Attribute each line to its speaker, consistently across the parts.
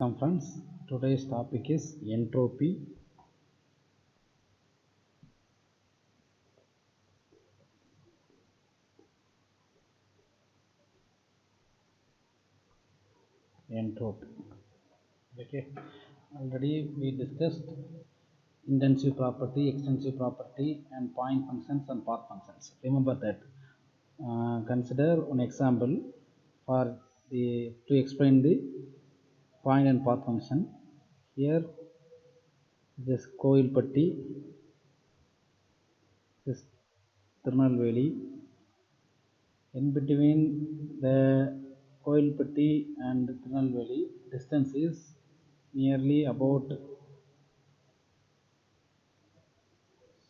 Speaker 1: Welcome friends, today's topic is entropy. Entropy. Okay, already we discussed intensive property, extensive property, and point functions and path functions. Remember that. Consider one example for the to explain the point and path function. Here, this Koilpatti, this Tirunelveli. In between the Koilpatti and Tirunelveli, distance is nearly about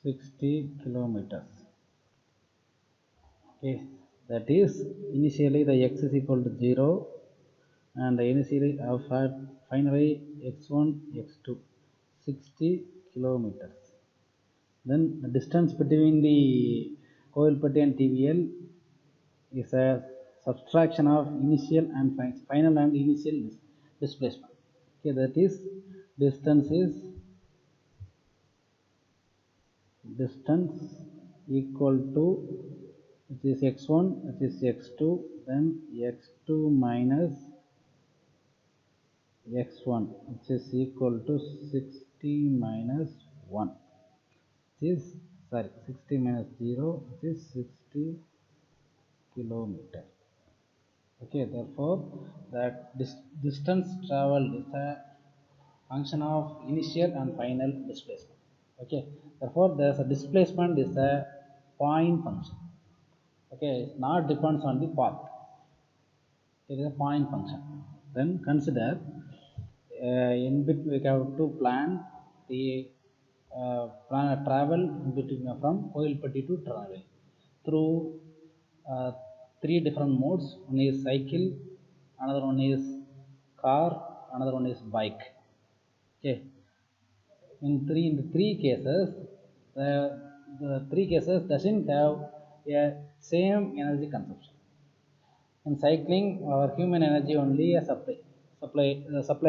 Speaker 1: 60 kilometers. Okay, that is initially the x is equal to 0 and initially of finally x1, x2, 60 kilometers. Then the distance between the Koilpatti and TVL is a subtraction of initial and final and initial displacement. Okay, that is distance equal to, which is x1, which is x2, then x2 minus x1, which is equal to 60 minus 1, which is 60 minus 0, which is 60 kilometer. Okay, therefore that distance traveled is a function of initial and final displacement. Okay, therefore there's a displacement is a point function. Okay, it not depends on the path. It is a point function. Then consider in between we have to plan the travel in between from Koilpatti to Tirunelveli through uh, three different modes. One is cycle, another one is car, another one is bike. Okay, in the three cases, the three cases doesn't have a same energy consumption. In cycling, our human energy only a supply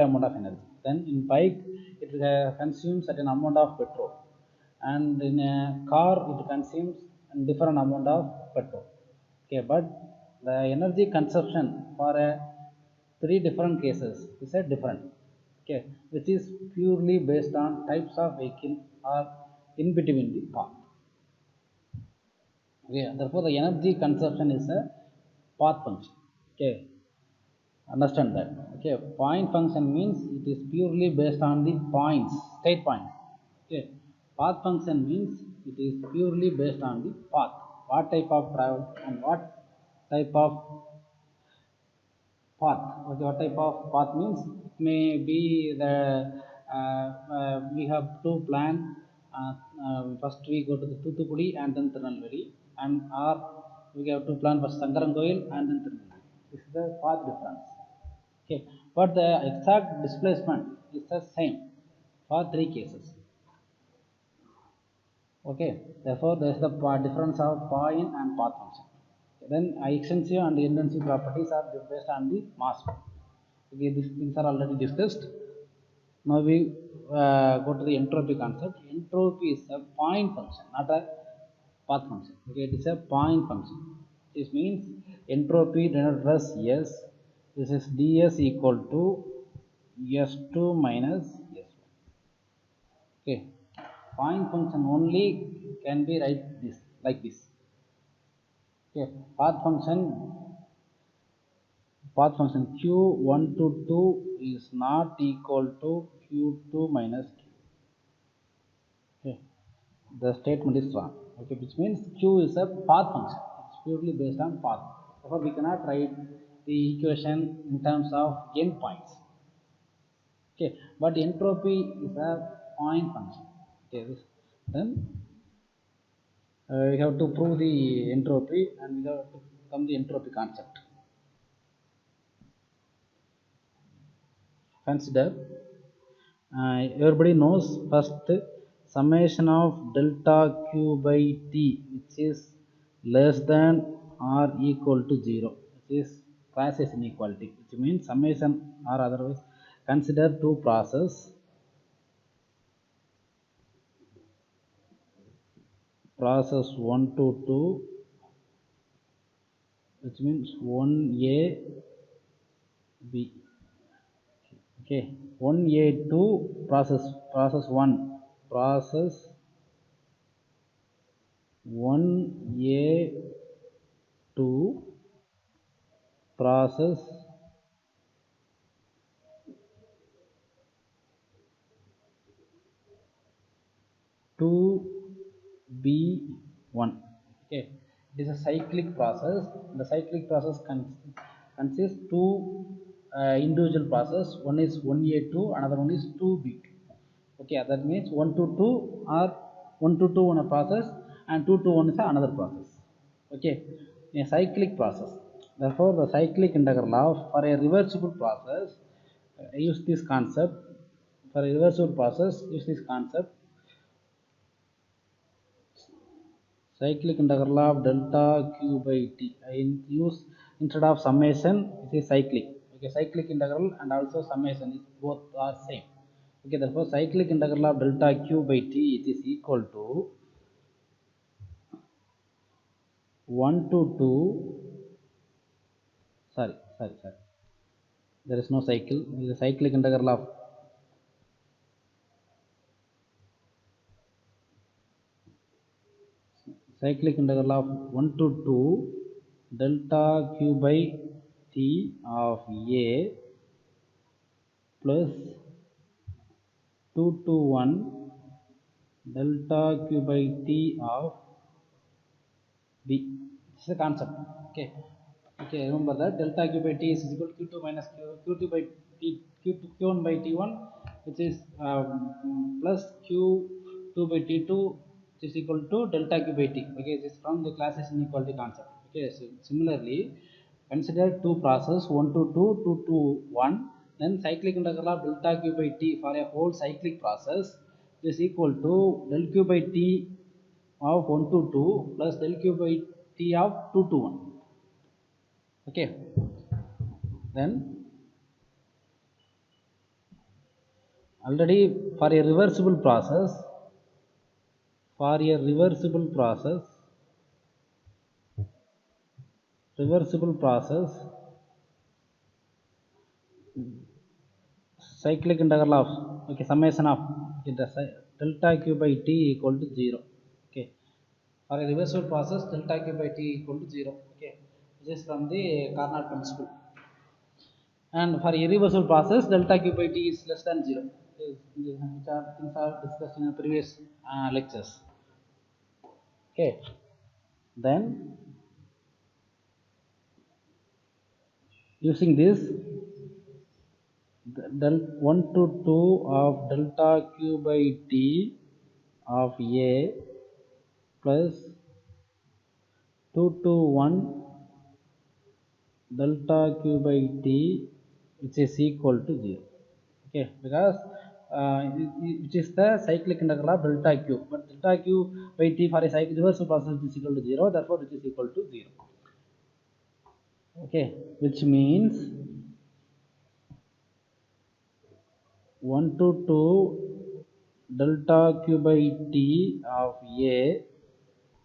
Speaker 1: amount of energy. Then in bike, it consumes certain amount of petrol, and in a car, it consumes a different amount of petrol. Okay, but the energy consumption for a three different cases is a different. Okay, which is purely based on types of vehicle or in between the path. Okay, therefore the energy consumption is a path function. Okay, understand that. Okay, point function means it is purely based on the points, state points. Okay, path function means it is purely based on the path, what type of travel and what type of path. Okay, what type of path means it may be the we have to plan. First we go to the Thuthukudi and then Tirunelveli, and or we have to plan for Sankarangoil and then Tirunelveli. This is the path difference. Okay, but the exact displacement is the same for three cases. Okay, therefore there is the difference of point and path function. Then extensive and intensive properties are based on the mass. Okay, these things are already discussed. Now we go to the entropy concept. Entropy is a point function, not a path function. Okay, it is a point function. This means entropy denoted as S. This is ds equal to S2 minus S1. Okay, point function only can be write this like this. Okay, path function q1 to 2 is not equal to q2 minus q. Okay, the statement is wrong. Okay, which means q is a path function. It's purely based on path. Therefore, we cannot write the equation in terms of endpoints. Okay, but entropy is a point function. Okay, then we have to prove the entropy and we have to come the entropy concept. Consider everybody knows first summation of delta q by t, which is less than or equal to 0, which is Clausius inequality, which means summation or otherwise Consider two process. Process 1 to 2, which means 1A B. Okay, 1A 2 process 1 process 1A 2 process 2B1. Okay, it is a cyclic process. The cyclic process consists two individual process. One is 1A2, another one is 2B2. Okay, that means 1 to 2 or 1 to 2 on a process and 2 to 1 is another process. Okay, a cyclic process. Therefore, the cyclic integral of for a reversible process use this concept. For a reversible process, use this concept. Cyclic integral of delta q by t. I use instead of summation, it is cyclic. Okay, cyclic integral and also summation is both are same. Okay, therefore cyclic integral of delta q by t it is equal to 1 to 2. Sorry. There is no cycle. It is a cyclic integral of cyclic integral of 1 to 2 delta q by t of A plus 2 to 1 delta q by t of B. This is the concept. Okay. Okay, remember that delta q by t is equal to q2 minus q2 by t q1 by t1, which is plus q2 by t2, which is equal to delta q by t. Okay, this is from the Clausius inequality concept. Okay, so similarly, consider two process 1 to 2, 2 to 1. Then cyclic integral of delta q by t for a whole cyclic process is equal to del q by t of 1 to 2 plus del q by t of 2 to 1. Okay, then already for a reversible process cyclic integral of summation of delta q by t equal to 0. Okay, for a reversible process delta q by t equal to 0. Okay, this is from the Carnot principle. And for irreversible process delta q by t is less than 0. Things are discussed in the previous lectures. Okay, then using this 1 to 2 of delta q by t of A plus 2 to 1 delta q by t which is equal to 0. Okay, because which is the cyclic integral of delta q, but delta q by t for a reversible process is equal to 0, therefore it is equal to 0. Okay, which means 1 to 2 delta q by t of A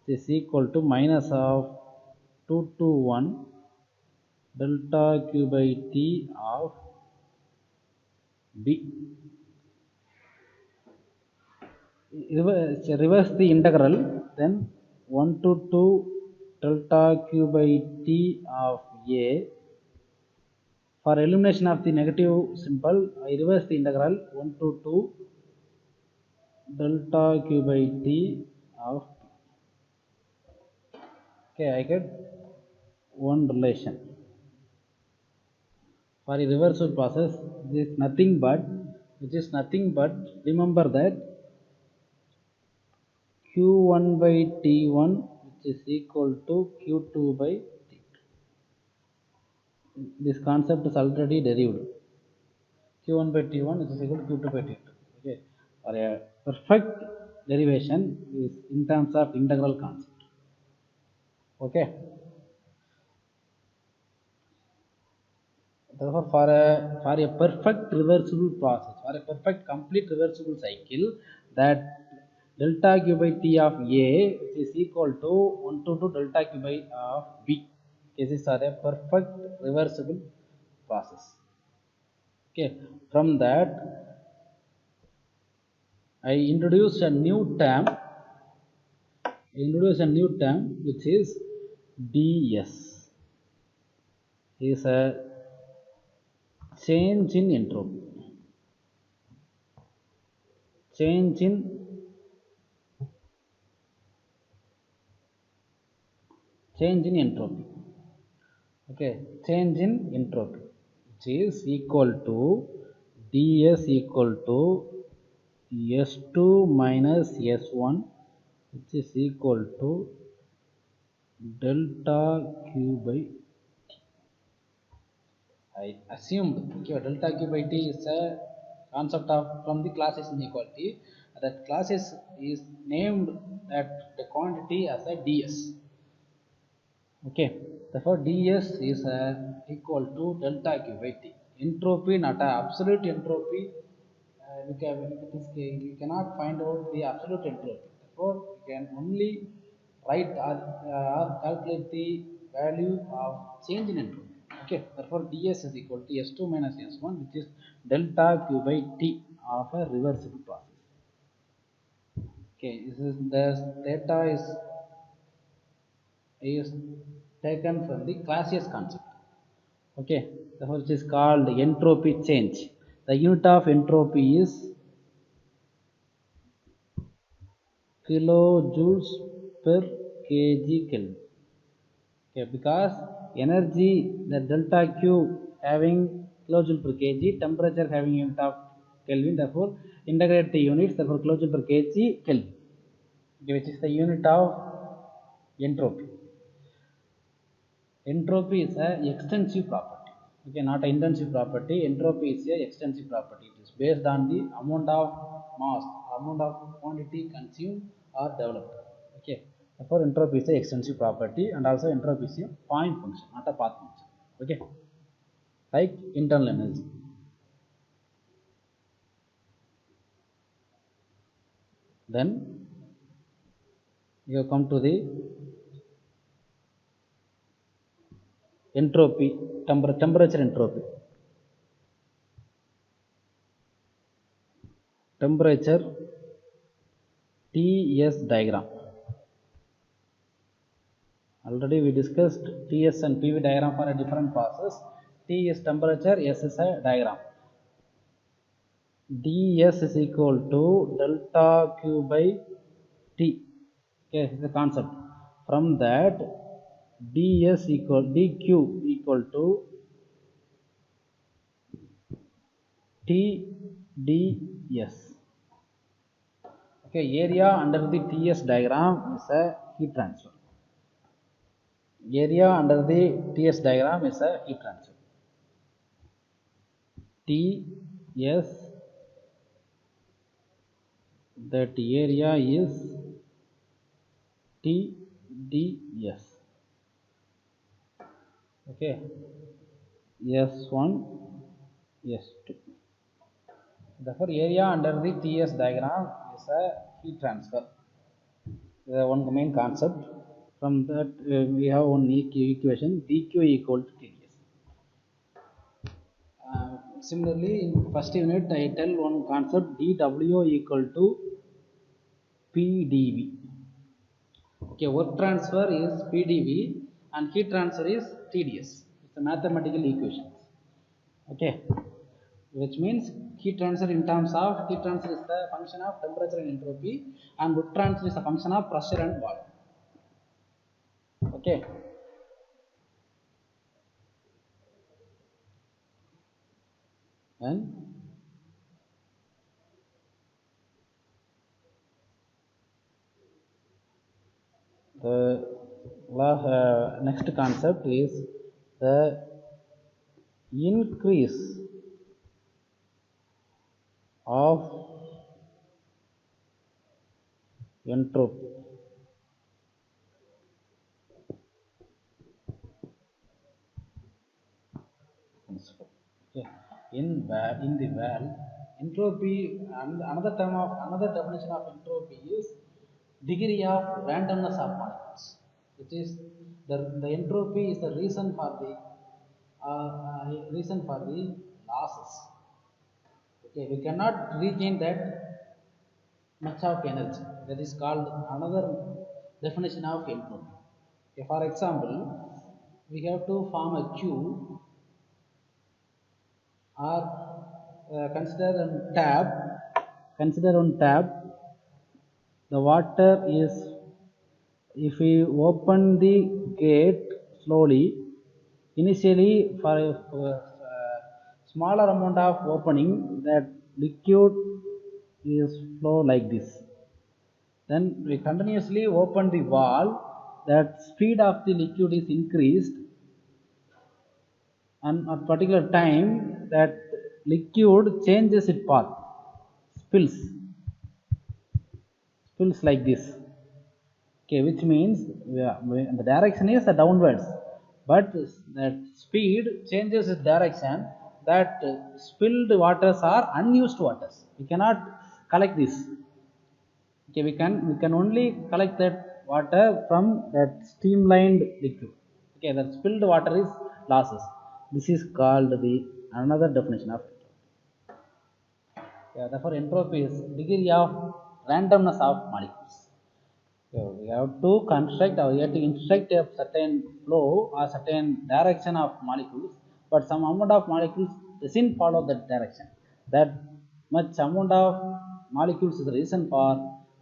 Speaker 1: is equal to minus of 2 to 1 delta q by t of B. Reverse the integral, then 1 to 2 delta q by t of A. For elimination of the negative symbol, I reverse the integral 1 to 2 delta q by t of P. Okay, I get one relation. For a reversible process, this is nothing but remember that q1 by t1 which is equal to q2 by t2. This concept is already derived. q1 by t1 is equal to q2 by t2. Okay, for a perfect derivation is in terms of integral concept. Okay. Therefore, for a perfect reversible process, for a perfect complete reversible cycle, that delta Q by T of A is equal to 1 to delta Q by of B. This is a perfect reversible process. Okay, from that I introduce a new term. Which is ds. Is a change in entropy. Change in entropy. Okay, change in entropy, which is equal to ds equal to S2 minus S1, which is equal to delta Q by T. I assumed delta Q by T is a concept of from the Clausius inequality. That Clausius is named that the quantity as a ds. Okay, therefore ds is equal to delta Q by T. Entropy, not absolute entropy. You cannot find out the absolute entropy. Therefore, you can only write or calculate the value of change in entropy. Okay, therefore ds is equal to S2 minus S1, which is delta Q by T of a reversible process. Okay, this is the data is taken from the Clausius concept. Okay, therefore it is called entropy change. The unit of entropy is kilojoules per kg Kelvin. Okay, because energy, the delta Q having kilojoule per kg, temperature having unit of Kelvin, therefore integrate the units, therefore kilojoule per kg Kelvin, okay, which is the unit of entropy. Entropy is an extensive property. Okay, not an intensive property. Entropy is an extensive property. It is based on the amount of mass, amount of quantity consumed or developed. Okay, therefore entropy is an extensive property, and also entropy is a point function, not a path function. Okay, like internal energy. Then you come to the entropy, temperature entropy. Temperature TS diagram. Already we discussed TS and PV diagram for a different process. T is temperature, S is a diagram. ds is equal to delta Q by T. Okay, this is the concept. From that, ds equal dq equal to T ds. Okay, area under the TS diagram is a heat transfer. Area under the TS diagram is a heat transfer. Ts, that area is Tds. Okay, S1, S2. Therefore, area under the TS diagram is a heat transfer. One main concept. From that, we have one equation dq equal to Tds. Similarly, in first unit, I tell one concept dW equal to PdV. Okay, work transfer is PdV and heat transfer is Tds. It's a mathematical equation. Okay, which means heat transfer in terms of heat transfer is the function of temperature and entropy, and work transfer is a function of pressure and volume. Okay. And the next concept is the increase of entropy. in the valve, entropy, and another definition of entropy is degree of randomness of molecules. It is the entropy is the reason for the losses. Okay, we cannot regain that much of energy. That is called another definition of entropy. Okay, for example, we have to form a cube or consider on tab the water is, if we open the gate slowly, initially for a smaller amount of opening, that liquid is flow like this. Then we continuously open the valve, that speed of the liquid is increased, and at particular time that liquid changes its path, spills like this. Okay, which means the direction is the downwards, but that speed changes its direction, that spilled waters are unused waters. We cannot collect this. Okay, we can only collect that water from that streamlined liquid. Okay, that spilled water is losses. This is called the another definition of entropy. Yeah, therefore entropy is degree of randomness of molecules. So we have to construct or we have to instruct a certain flow or certain direction of molecules, but some amount of molecules doesn't follow that direction. That much amount of molecules is the reason for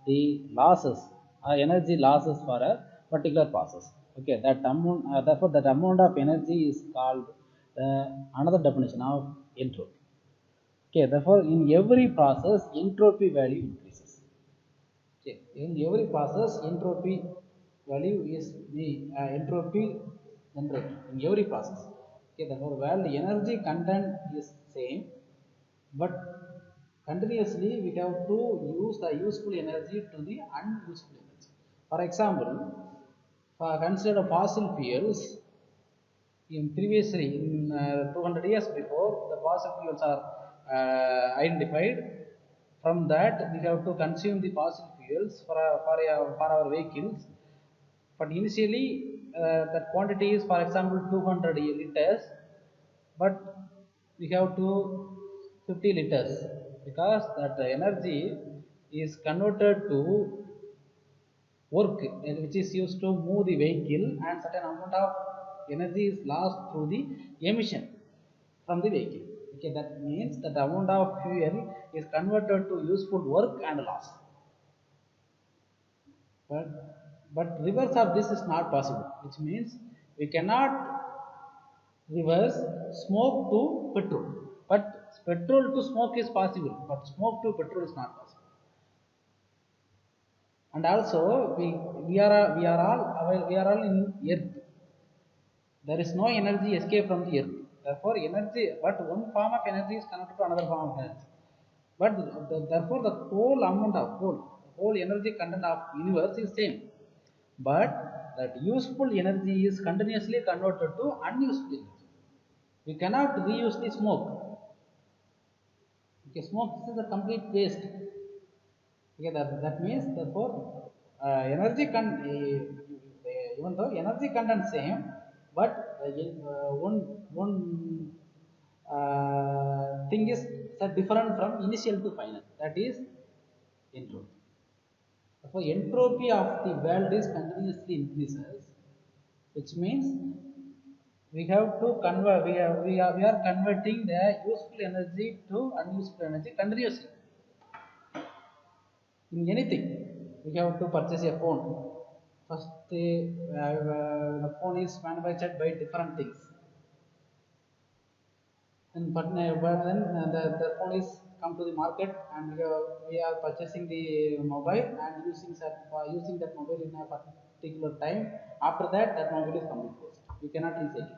Speaker 1: the losses or energy losses for a particular process. Okay, that amount, therefore that amount of energy is called another definition of entropy. Okay, therefore in every process entropy value increases. Okay, in every process entropy value is the entropy generated in every process. Okay, therefore while the energy content is same, but continuously we have to use the useful energy to the unuseful energy. For example, consider fossil fuels. In previously in 200 years before, the fossil fuels are identified. From that we have to consume the fossil fuels for our vehicles, but initially that quantity is, for example, 200 liters, but we have to 50 liters, because that energy is converted to work which is used to move the vehicle, and certain amount of energy is lost through the emission from the vehicle. Okay, that means that the amount of fuel is converted to useful work and loss. But reverse of this is not possible, which means we cannot reverse smoke to petrol. But petrol to smoke is possible, but smoke to petrol is not possible. And also we are all in earth. There is no energy escape from the earth. Therefore energy, but one form of energy is connected to another form of energy. But therefore the whole amount of whole energy content of universe is same. But that useful energy is continuously converted to unuseful energy. We cannot reuse the smoke. Okay, smoke is a complete waste. Okay, that means therefore energy even though energy content same, but one thing is different from initial to final. That is entropy. Therefore, entropy of the world is continuously increases, which means we have to convert. We are converting the useful energy to unuseful energy continuously. In anything, we have to purchase a phone. First, the phone is manufactured by different things, and but then the phone is come to the market, and we are purchasing the mobile and using that mobile in a particular time. After that, that mobile is complete waste. We cannot recycle.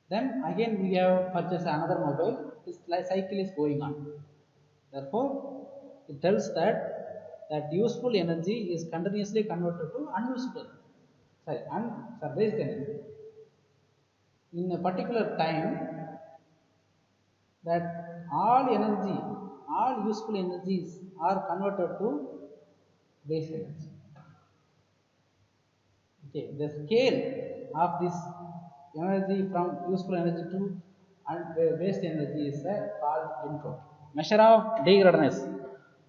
Speaker 1: Then again we have purchased another mobile. This cycle is going on. Therefore, it tells that useful energy is continuously converted to unuseful energy. Sorry, waste energy. In a particular time, that all energy, all useful energies are converted to waste energy. Okay, the scale of this energy from useful energy to waste energy is called entropy. Measure of degradedness.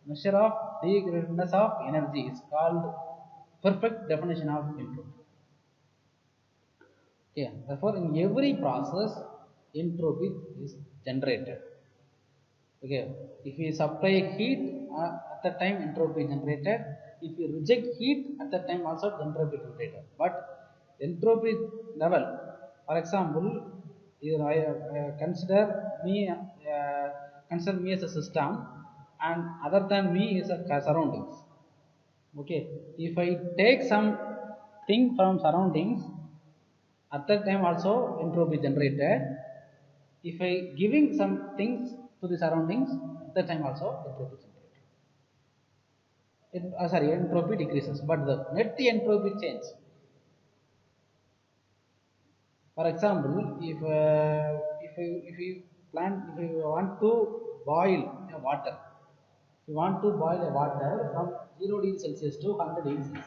Speaker 1: Measure of degradedness of energy is called perfect definition of entropy. Okay, therefore, in every process, entropy is generated. Okay, if we supply heat at that time entropy generated. If we reject heat at that time also entropy generated. But entropy level, for example, I consider me as a system, and other than me is a surroundings. Okay, if I take some thing from surroundings, at that time also entropy generated. If I giving some things to the surroundings, at that time also entropy generated. Entropy decreases, but the net entropy change. For example, if you want to boil a water, you want to boil a water from 0 degrees Celsius to 100 degrees Celsius.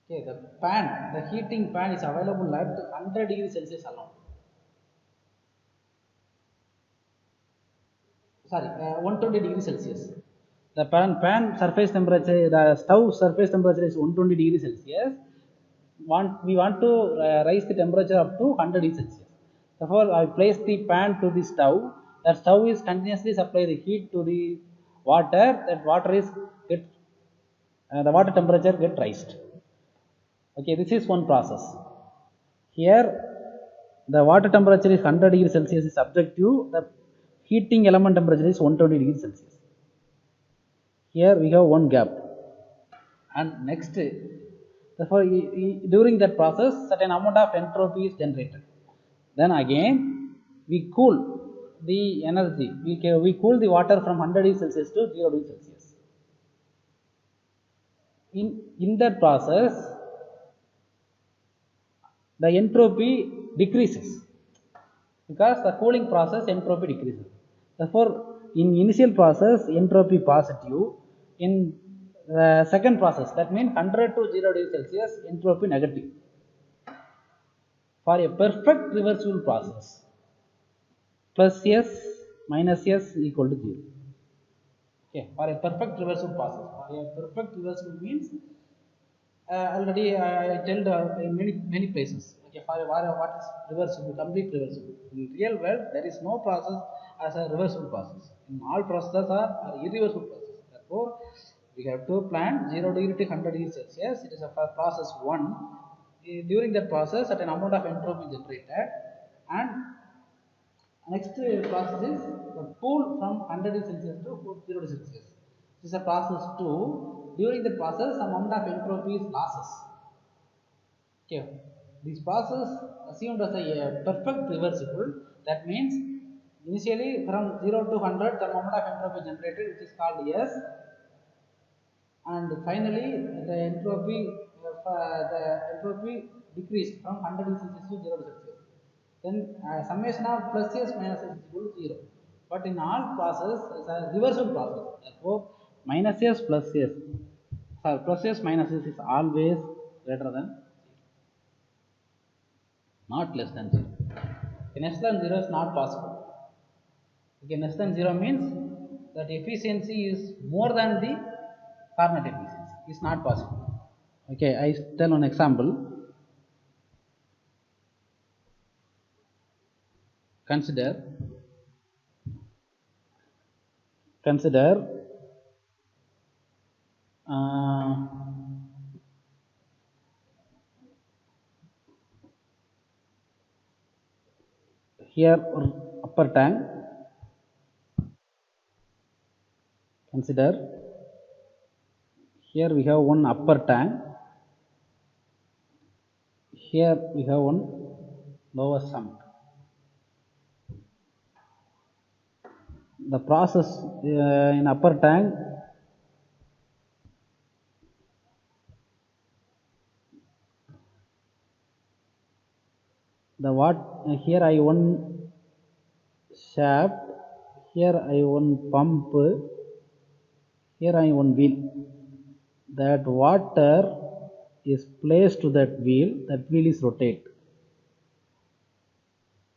Speaker 1: Okay, the heating pan is available at 100 degrees Celsius alone. Sorry, 120 degrees Celsius. The pan surface temperature, the stove surface temperature is 120 degrees Celsius. We want to raise the temperature up to 100 degrees Celsius. Therefore, I place the pan to the stove. That stove is continuously supply the heat to the water. That water is the water temperature get raised. Okay, this is one process. Here, the water temperature is 100 degrees Celsius is subject to the heating element temperature is 120 degrees Celsius. Here we have one gap, and next, therefore, during that process, certain amount of entropy is generated. Then again, we cool the energy. We cool the water from 100 degrees Celsius to 0 degrees Celsius. In that process, the entropy decreases because the cooling process entropy decreases. Therefore, in initial process entropy positive. In the second process, that means 100 to 0 degrees Celsius, entropy negative. For a perfect reversible process, plus S minus S equal to 0. Okay, for a perfect reversible process. For a perfect reversible means already I told in many places. Okay, for what is reversible, complete reversible. In real world, there is no process as a reversible process. In all processes are irreversible processes. Therefore, we have to plan 0 degree to 100 degrees Celsius. It is a process 1. During that process, certain amount of entropy generated, and next process is the cool from 100 degrees Celsius to 0 degrees Celsius. This is a process 2. During the process, some amount of entropy is losses. Okay, this process assumed as a perfect reversible. That means initially from 0 to 100, the amount of entropy generated, which is called S, and finally the entropy decreased from 100 degrees Celsius to 0 degrees Celsius. Then summation of plus S minus S is equal to 0. But in all process, it's a reversible process. Therefore, minus S plus S, plus S minus S is always greater than 0, not less than 0. Okay, less than 0 is not possible. Okay, less than 0 means that efficiency is more than the Carnot efficiency. It's not possible. Okay, I tell one example. Consider here upper tank. Consider here we have one upper tank. Here we have one lower sump. The process in upper tank, the what here I one shaft. Here I one pump. Here I one wheel. That water is placed to that wheel. That wheel is rotate.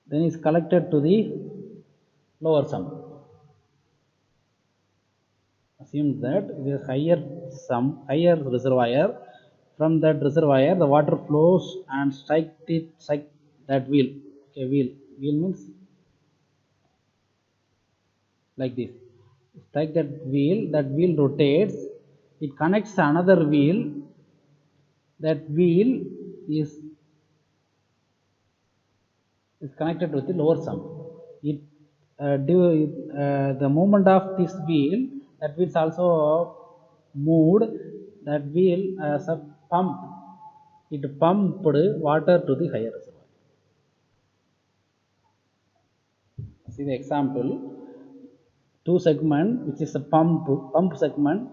Speaker 1: Then is collected to the lower sump. Assume that it is higher reservoir. From that reservoir, the water flows and strike that wheel. Okay, wheel means like this. Strike that wheel rotates. It connects another wheel. That wheel is connected with the lower sump. It the movement of this wheel, that wheel is also moved. That wheel as a pump, it pumped water to the higher reservoir. See the example. Two segment, which is a pump segment.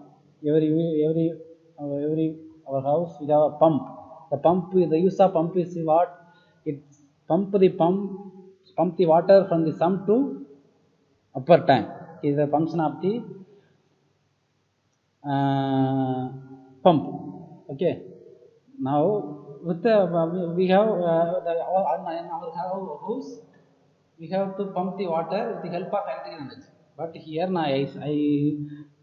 Speaker 1: Every our house we have a pump. The use of pump is what? It pump the water from the sump to upper tank. It is a function of the pump. Okay. Now with the we have in our house we have to pump the water with the help of electrical energy. But here now I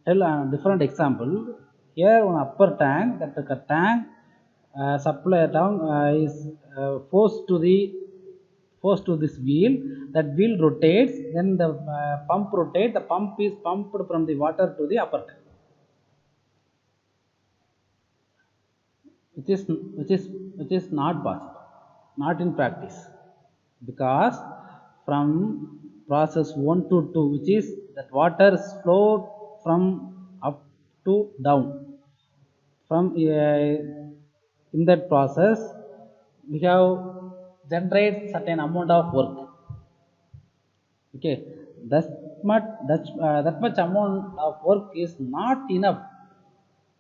Speaker 1: tell a different example. Here on upper tank, that the tank supply down is forced to this wheel. That wheel rotates, then the pump rotates. The pump is pumped from the water to the upper tank, which is not possible, not in practice, because from process 1 to 2, which is that water is flowed from up to down. From in that process, we have generate certain amount of work. Okay, that much amount of work is not enough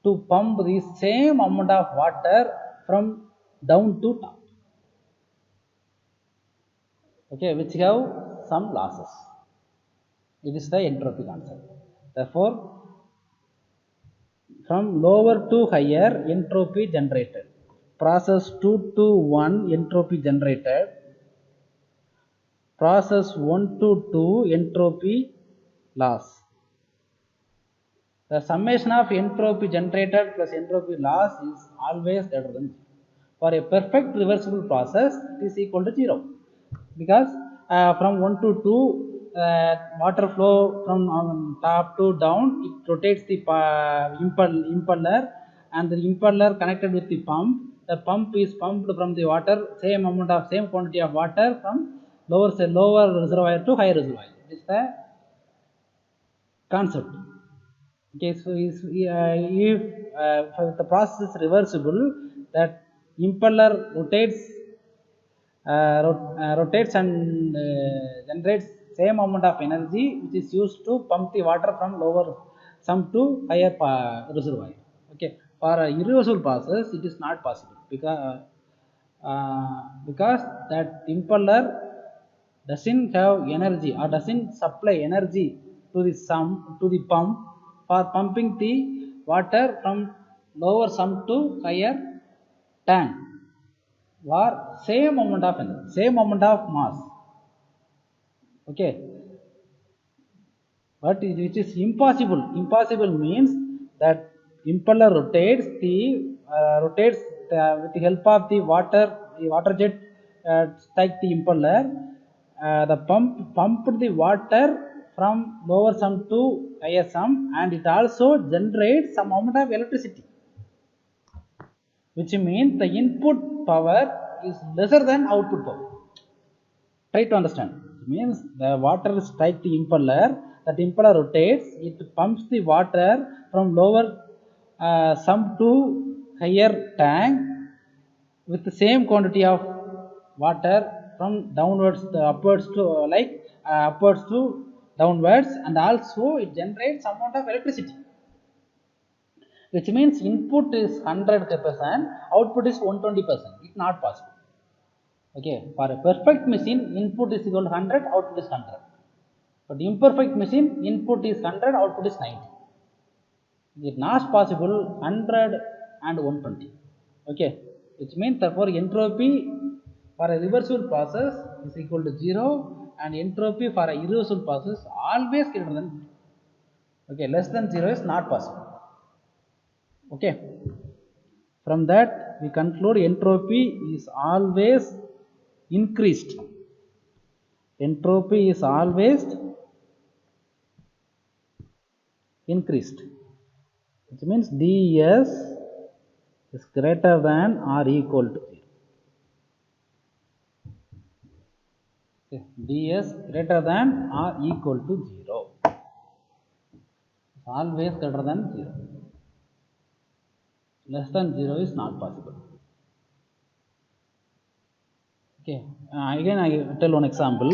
Speaker 1: to pump the same amount of water from down to top. Okay, which have some losses. It is the entropy concept. Therefore, from lower to higher, entropy generated. Process 2 to 1, entropy generated. Process 1 to 2, entropy loss. The summation of entropy generated plus entropy loss is always greater than 0. For a perfect reversible process, it is equal to 0, because from 1 to 2, water flow from top to down, it rotates the impeller, and the impeller connected with the pump. The pump is pumped from the water, same quantity of water from lower reservoir to higher reservoir. It is the concept. Okay, so if the process is reversible, that impeller rotates and generates same amount of energy, which is used to pump the water from lower sump to higher reservoir. Okay, for a irreversible process, it is not possible, because that impeller doesn't have energy or doesn't supply energy to the pump for pumping the water from lower sump to higher tank, or same amount of energy, same amount of mass. Okay, but which is impossible. Impossible means that impeller rotates with the help of the water jet strike the impeller. The pump pumped the water from lower sump to higher sump, and it also generates some amount of electricity, which means the input power is lesser than output power. Try to understand. It means the water strikes the impeller, that impeller rotates, it pumps the water from lower sump to higher tank with the same quantity of water from downwards to upwards to downwards, and also it generates some amount of electricity, which means input is 100%, output is 120%. It's not possible. Okay, for a perfect machine, input is equal to 100, output is 100. But imperfect machine, input is 100, output is 90. It not possible 100 and 120. Okay, which means therefore entropy for a reversible process is equal to 0, and entropy for a irreversible process always greater than 0. Okay, less than 0 is not possible. Okay, from that we conclude entropy is always increased. Entropy is always increased, which means ds is greater than or equal to 0. Okay, ds greater than or equal to 0. It's always greater than 0. Less than 0 is not possible. Okay, again I tell one example.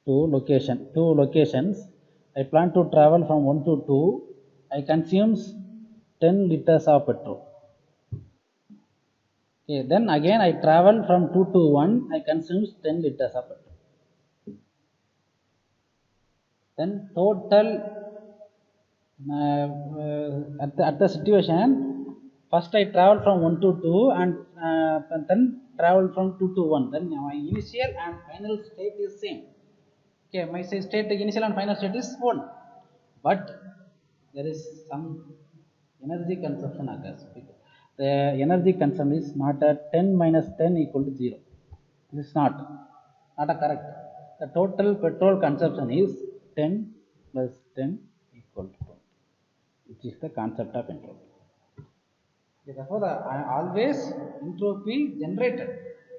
Speaker 1: Two locations. I plan to travel from 1 to 2. I consumes 10 liters of petrol. Okay, then again I travel from 2 to 1. I consumes 10 liters of petrol. Then total at the situation, first I travel from 1 to 2 and then travel from 2 to 1. Then my initial and final state is same. Okay, my state initial and final state is 1, but there is some energy consumption occurs. The energy consumption is not at 10 minus 10 equal to 0. This is not a correct. The total petrol consumption is 10 plus 10 equal to 20, which is the concept of entropy. Therefore, always entropy generated,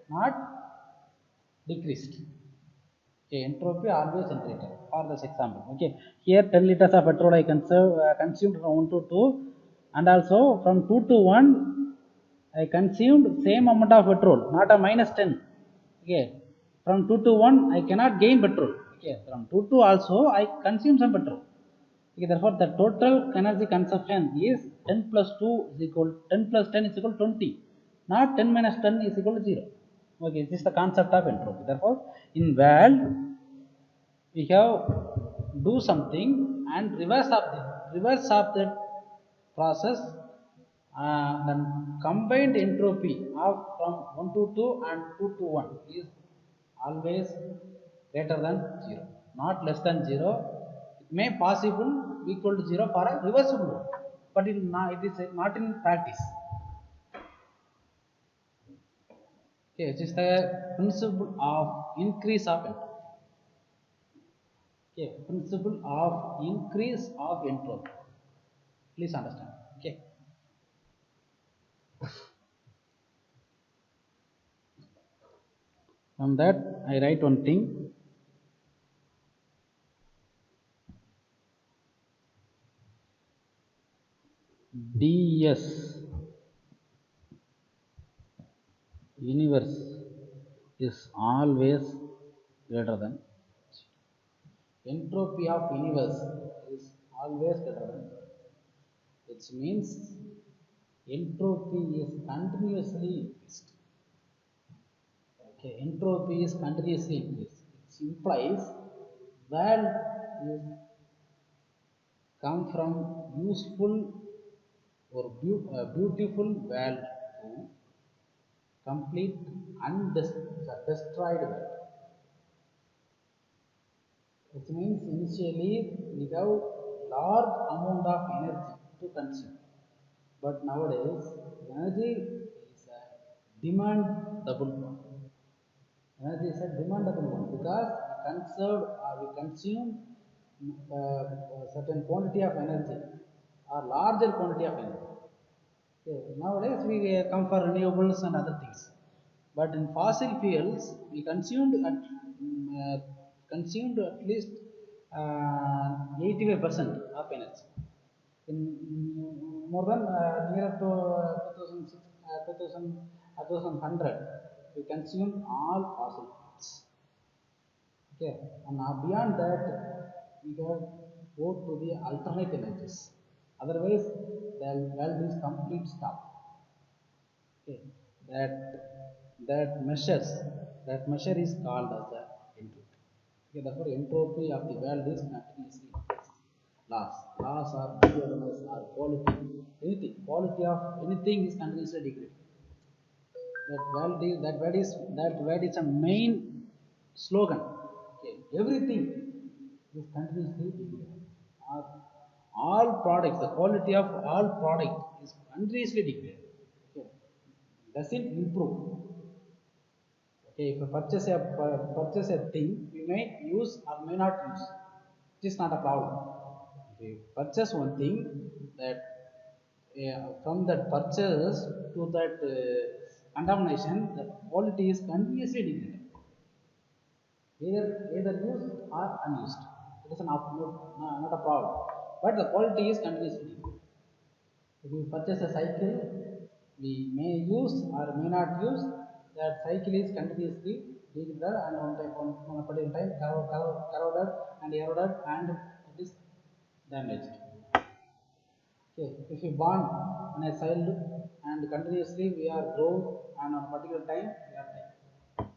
Speaker 1: not decreased. Okay, entropy always generated. For this example, okay, here 10 liters of petrol I consumed from 1 to 2, and also from 2 to 1 I consumed same amount of petrol, not a minus 10. Okay, from 2 to 1 I cannot gain petrol. Okay, from 2 to also I consume some petrol. Okay, therefore the total energy consumption is 10 plus 2 is equal 10 plus 10 is equal to 20, not 10 minus 10 is equal to 0. Okay, this is the concept of entropy. Therefore, in world we have do something and reverse of that process, then combined entropy of from 1 to 2 and 2 to 1 is always greater than 0, not less than 0. It may possible equal to 0 for a reversible mode, but it is not in practice. Okay, it is the principle of increase of entropy. Okay, principle of increase of entropy. Please understand. Okay. From that, I write one thing. ds universe is always greater than entropy of universe is always greater than, which means entropy is continuously increased. Okay, entropy is continuously increased. It implies world is come from useful or beautiful world to complete undestroyed world. Which means initially we have large amount of energy to consume, but nowadays energy is a demandable one. Energy is a demandable one because we conserve or we consume a certain quantity of energy or larger quantity of energy. Okay. Nowadays we come for renewables and other things, but in fossil fuels we consumed at least 85% of energy. In more than near to 2006, 2100, we consumed all fossil fuels. Okay, and beyond that, we have go to the alternate energies. Otherwise, the world is complete stop. Okay, that that measures that measure is called as the entropy. Okay, therefore entropy of the world is continuously increasing. Laws are behaviors or quality, anything, quality of anything is continuously decreasing. That word is a main slogan. Okay, everything is continuously decreasing. All products, the quality of all product is continuously decreasing. Okay, doesn't improve. Okay, if you purchase a thing, we may use or may not use. It is not a problem. If you purchase one thing, that from that purchase to that contamination, the quality is continuously degraded. Either used or unused. It is not a problem. But the quality is continuously degraded. If we purchase a cycle, we may use or may not use. That cycle is continuously degraded and on a particular time corroded and eroded and it is damaged. Okay, if we born in a child and continuously we are grown and on a particular time we are dying.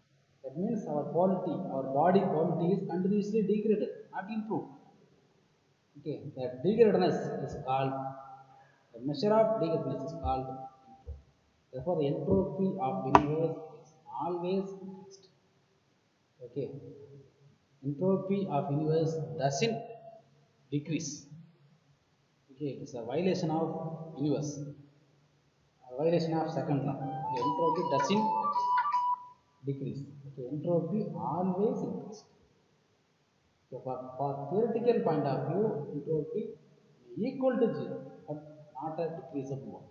Speaker 1: That means our quality, our body quality is continuously degraded, not improved. Okay, that degradedness is called, the measure of degradedness is called entropy. Therefore, the entropy of universe is always increased. Okay, entropy of universe doesn't decrease. Okay, it is a violation of universe, a violation of second law. The entropy doesn't decrease. Okay, entropy always increased. So for theoretical point of view, entropy is equal to 0, but not a decreasable one.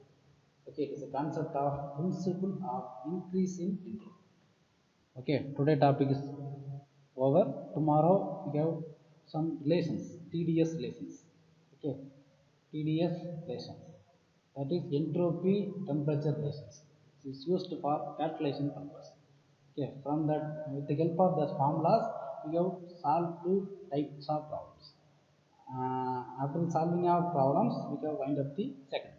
Speaker 1: Okay, it is a concept of principle of increase in entropy. Okay, today topic is over. Tomorrow we have some relations, TDS relations. Okay, TDS relations, that is entropy temperature relations. It is used for calculation purpose. Okay, from that, with the help of the formulas, we have solved 2 types of problems. After solving our problems, we can wind up the second.